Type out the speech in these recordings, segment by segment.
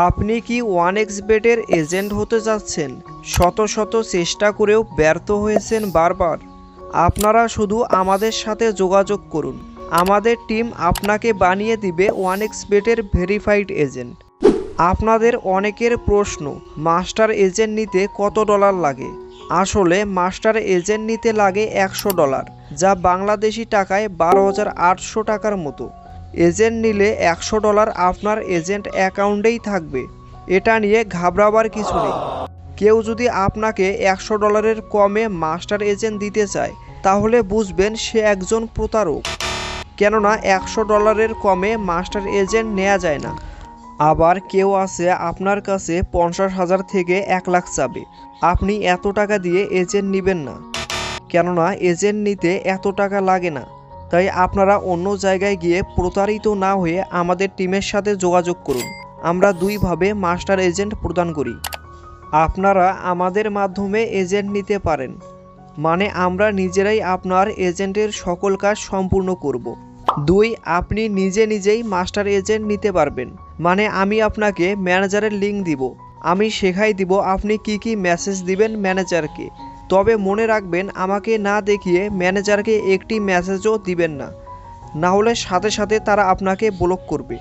আপনি কি ওয়ানএক্সবেটের এজেন্ট হতে যাচ্ছেন? শত শত চেষ্টা করেও ব্যর্থ হয়েছেন বারবার? আপনারা শুধু আমাদের সাথে যোগাযোগ করুন। আমাদের টিম আপনাকে বানিয়ে দিবে ওয়ানএক্সবেটের ভেরিফাইড এজেন্ট। আপনাদের অনেকের প্রশ্ন, মাস্টার এজেন্ট নিতে কত ডলার লাগে? আসলে মাস্টার এজেন্ট নিতে লাগে $100, যা বাংলাদেশি টাকায় 12,800 টাকার মতো। এজেন্ট নিলে $100 আপনার এজেন্ট অ্যাকাউন্টেই থাকবে। এটা নিয়ে ঘাবড়াবার কিছু নেই। কেউ যদি আপনাকে $100 কমে মাস্টার এজেন্ট দিতে চায়, তাহলে বুঝবেন সে একজন প্রতারক। কেননা $100 কমে মাস্টার এজেন্ট নেওয়া যায় না। আবার কেউ আছে আপনার কাছে 50,000 থেকে 1 লাখ চাবে। আপনি এত টাকা দিয়ে এজেন্ট নেবেন না, কেননা এজেন্ট নিতে এত টাকা লাগে না। তাই আপনারা অন্য জায়গায় গিয়ে প্রতারিত না হয়ে আমাদের টিমের সাথে যোগাযোগ করুন। আমরা দুইভাবে মাস্টার এজেন্ট প্রদান করি। আপনারা আমাদের মাধ্যমে এজেন্ট নিতে পারেন, মানে আমরা নিজেরাই আপনার এজেন্টের সকল কাজ সম্পূর্ণ করব। 2, আপনি নিজেই মাস্টার এজেন্ট নিতে পারবেন, মানে আমি আপনাকে ম্যানেজারের লিঙ্ক দিব। আমি শেখাই দিব আপনি কি মেসেজ দিবেন ম্যানেজারকে। তবে মনে রাখবেন, আমাকে না দেখিয়ে ম্যানেজারকে একটি মেসেজও দিবেন না, না হলে সাথে সাথে তারা আপনাকে ব্লক করবে।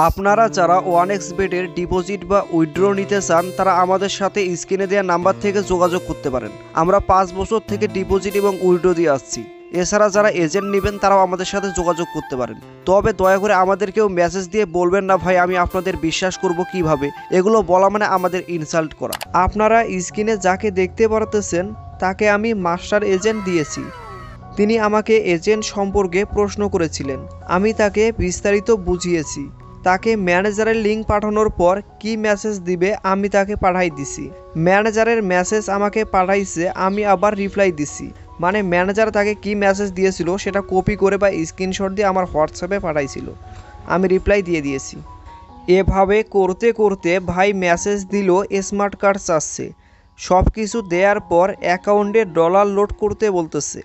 আপনারা যারা ওয়ানএক্সবেটের ডিপোজিট বা উইথড্র নিতে চান, তারা আমাদের সাথে স্ক্রিনে দেওয়া নাম্বার থেকে যোগাযোগ করতে পারেন। আমরা 5 বছর থেকে ডিপোজিট এবং উইথড্র দিয়ে আসছি। এছাড়া যারা এজেন্ট নেবেন তারাও আমাদের সাথে যোগাযোগ করতে পারেন। তবে দয়া করে আমাদেরকেও মেসেজ দিয়ে বলবেন না, ভাই আমি আপনাদের বিশ্বাস করব কিভাবে। এগুলো বলা মানে আমাদের ইনসাল্ট করা। আপনারা স্ক্রিনে যাকে দেখতে পারতেছেন তাকে আমি মাস্টার এজেন্ট দিয়েছি। তিনি আমাকে এজেন্ট সম্পর্কে প্রশ্ন করেছিলেন, আমি তাকে বিস্তারিত বুঝিয়েছি। তাকে ম্যানেজারের লিঙ্ক পাঠানোর পর কি মেসেজ দিবে আমি তাকে পাঠাই দিছি। ম্যানেজারের মেসেজ আমাকে পাঠাইছে, আমি আবার রিপ্লাই দিছি। মানে ম্যানেজার তাকে কি মেসেজ দিয়েছিল সেটা কপি করে বা স্ক্রিনশট দিয়ে আমার হোয়াটসঅ্যাপে পাঠাইছিল, আমি রিপ্লাই দিয়ে দিয়েছি। এভাবে করতে করতে ভাই মেসেজ দিল স্মার্ট কার্ড চাচ্ছে। সব কিছু দেওয়ার পর অ্যাকাউন্টে ডলার লোড করতে বলতেছে।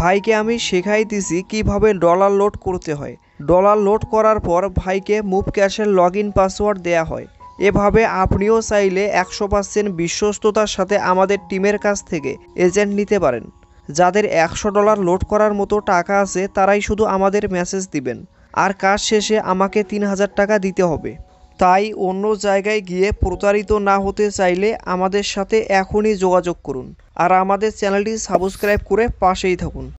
ভাইকে আমি শেখাই দিছি কিভাবে ডলার লোড করতে হয়। ডলার লোড করার পর ভাইকে মুভ ক্যাশের লগইন পাসওয়ার্ড দেয়া হয়। এভাবে আপনিও চাইলে 100% বিশ্বস্ততার সাথে আমাদের টিমের কাছ থেকে এজেন্ট নিতে পারেন। যাদের $100 লোড করার মতো টাকা আছে তারাই শুধু আমাদের মেসেজ দিবেন, আর কাজ শেষে আমাকে 3,000 টাকা দিতে হবে। তাই অন্য জায়গায় গিয়ে প্রতারিত না হতে চাইলে আমাদের সাথে এখনই যোগাযোগ করুন, আর আমাদের চ্যানেলটি সাবস্ক্রাইব করে পাশেই থাকুন।